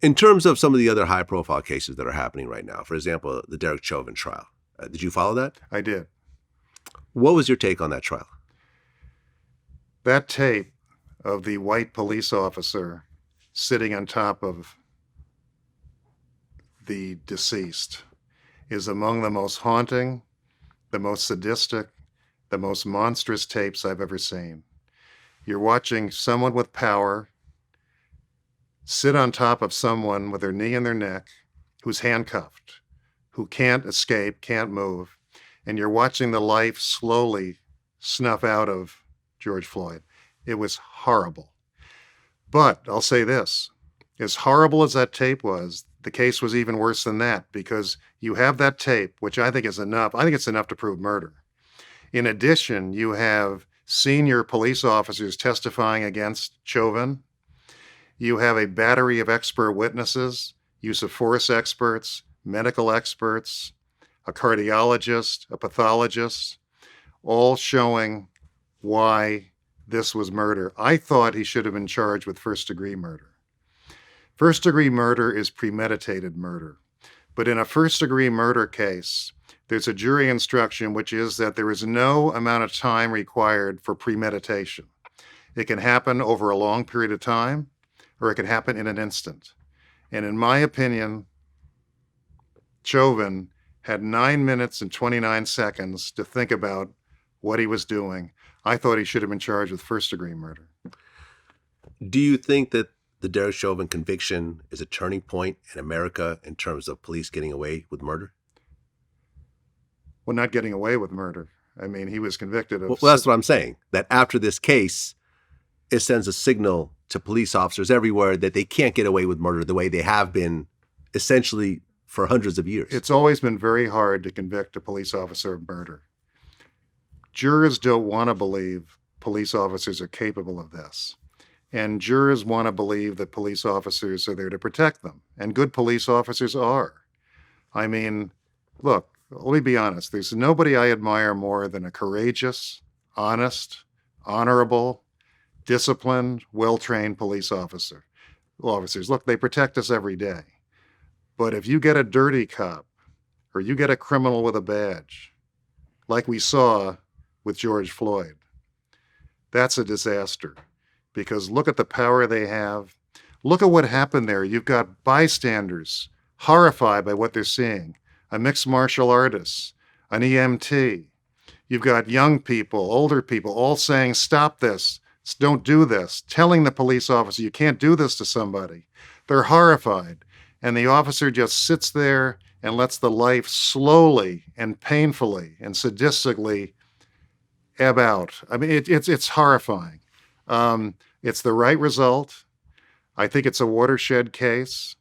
In terms of some of the other high-profile cases that are happening right now, for example, the Derek Chauvin trial, did you follow that? I did. What was your take on that trial? That tape of the white police officer sitting on top of the deceased is among the most haunting, the most sadistic, the most monstrous tapes I've ever seen. You're watching someone with power sit on top of someone with their knee in their neck who's handcuffed, who can't escape, can't move, and you're watching the life slowly snuff out of George Floyd. It was horrible. But I'll say this, as horrible as that tape was, the case was even worse than that, because you have that tape, which I think is enough. I think it's enough to prove murder. In addition, you have senior police officers testifying against Chauvin. You have a battery of expert witnesses, use of force experts, medical experts, a cardiologist, a pathologist, all showing why this was murder. I thought he should have been charged with first-degree murder. First-degree murder is premeditated murder. But in a first-degree murder case, there's a jury instruction which is that there is no amount of time required for premeditation. It can happen over a long period of time, or it can happen in an instant. And in my opinion, Chauvin had 9 minutes and 29 seconds to think about what he was doing. I thought he should have been charged with first-degree murder. Do you think that the Derek Chauvin conviction is a turning point in America in terms of police getting away with murder? Well, not getting away with murder. I mean, he was convicted of... Well, that's what I'm saying, that after this case, it sends a signal to police officers everywhere that they can't get away with murder the way they have been essentially for hundreds of years. It's always been very hard to convict a police officer of murder. Jurors don't want to believe police officers are capable of this. And jurors want to believe that police officers are there to protect them. And good police officers are. I mean, look, let me be honest. There's nobody I admire more than a courageous, honest, honorable, disciplined, well-trained police officer. Officers, look, they protect us every day. But if you get a dirty cop or you get a criminal with a badge, like we saw with George Floyd, that's a disaster. Because look at the power they have. Look at what happened there. You've got bystanders horrified by what they're seeing. A mixed martial artist, an EMT. You've got young people, older people, all saying, stop this. Don't do this. Telling the police officer, you can't do this to somebody. They're horrified. And the officer just sits there and lets the life slowly and painfully and sadistically ebb out. I mean, it's horrifying. It's the right result. I think it's a watershed case.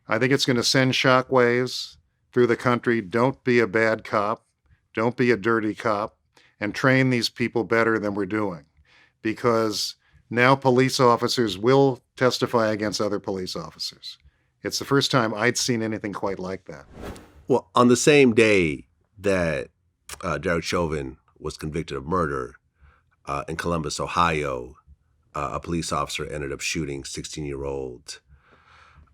I think it's going to send shockwaves through the country. Don't be a bad cop. Don't be a dirty cop. And train these people better than we're doing. Because now police officers will testify against other police officers. It's the first time I'd seen anything quite like that. Well, on the same day that Derek Chauvin was convicted of murder in Columbus, Ohio, a police officer ended up shooting 16-year-old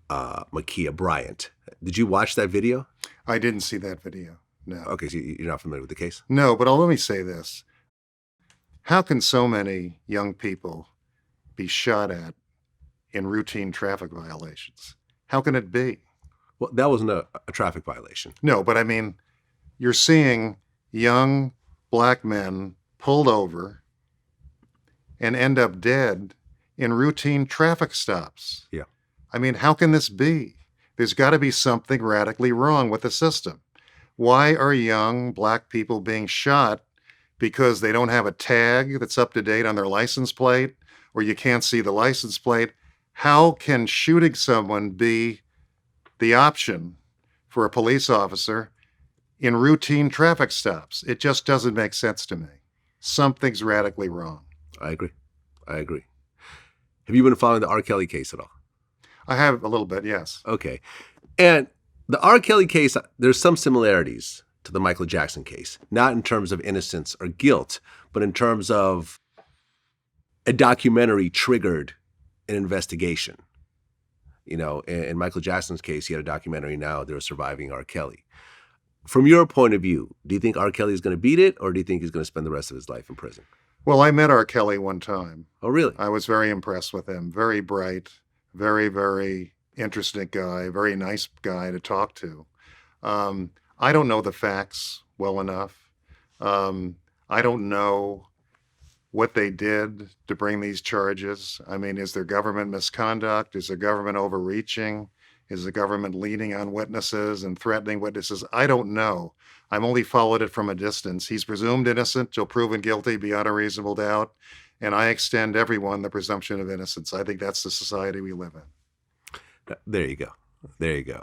Ma'Khia Bryant. Did you watch that video? I didn't see that video, no. Okay, so you're not familiar with the case? No, but let me say this. How can so many young people be shot at in routine traffic violations? How can it be? Well, that wasn't a traffic violation. No, but I mean, you're seeing young black men pulled over and end up dead in routine traffic stops. Yeah. I mean, how can this be? There's got to be something radically wrong with the system. Why are young black people being shot because they don't have a tag that's up to date on their license plate, or you can't see the license plate? How can shooting someone be the option for a police officer in routine traffic stops? It just doesn't make sense to me. Something's radically wrong. I agree. Have you been following the R. Kelly case at all? I have a little bit, yes. Okay. And the R. Kelly case, there's some similarities to the Michael Jackson case, not in terms of innocence or guilt, but in terms of a documentary triggered an investigation. In Michael Jackson's case, he had a documentary now, They're Surviving R. Kelly. From your point of view, do you think R. Kelly is going to beat it, or do you think he's going to spend the rest of his life in prison? Well, I met R. Kelly one time. Oh, really? I was very impressed with him. Very bright, very, very interesting guy, very nice guy to talk to. I don't know the facts well enough. I don't know what they did to bring these charges. I mean, is there government misconduct? Is the government overreaching? Is the government leaning on witnesses and threatening witnesses? I don't know. I've only followed it from a distance. He's presumed innocent till proven guilty beyond a reasonable doubt. And I extend everyone the presumption of innocence. I think that's the society we live in. There you go. There you go.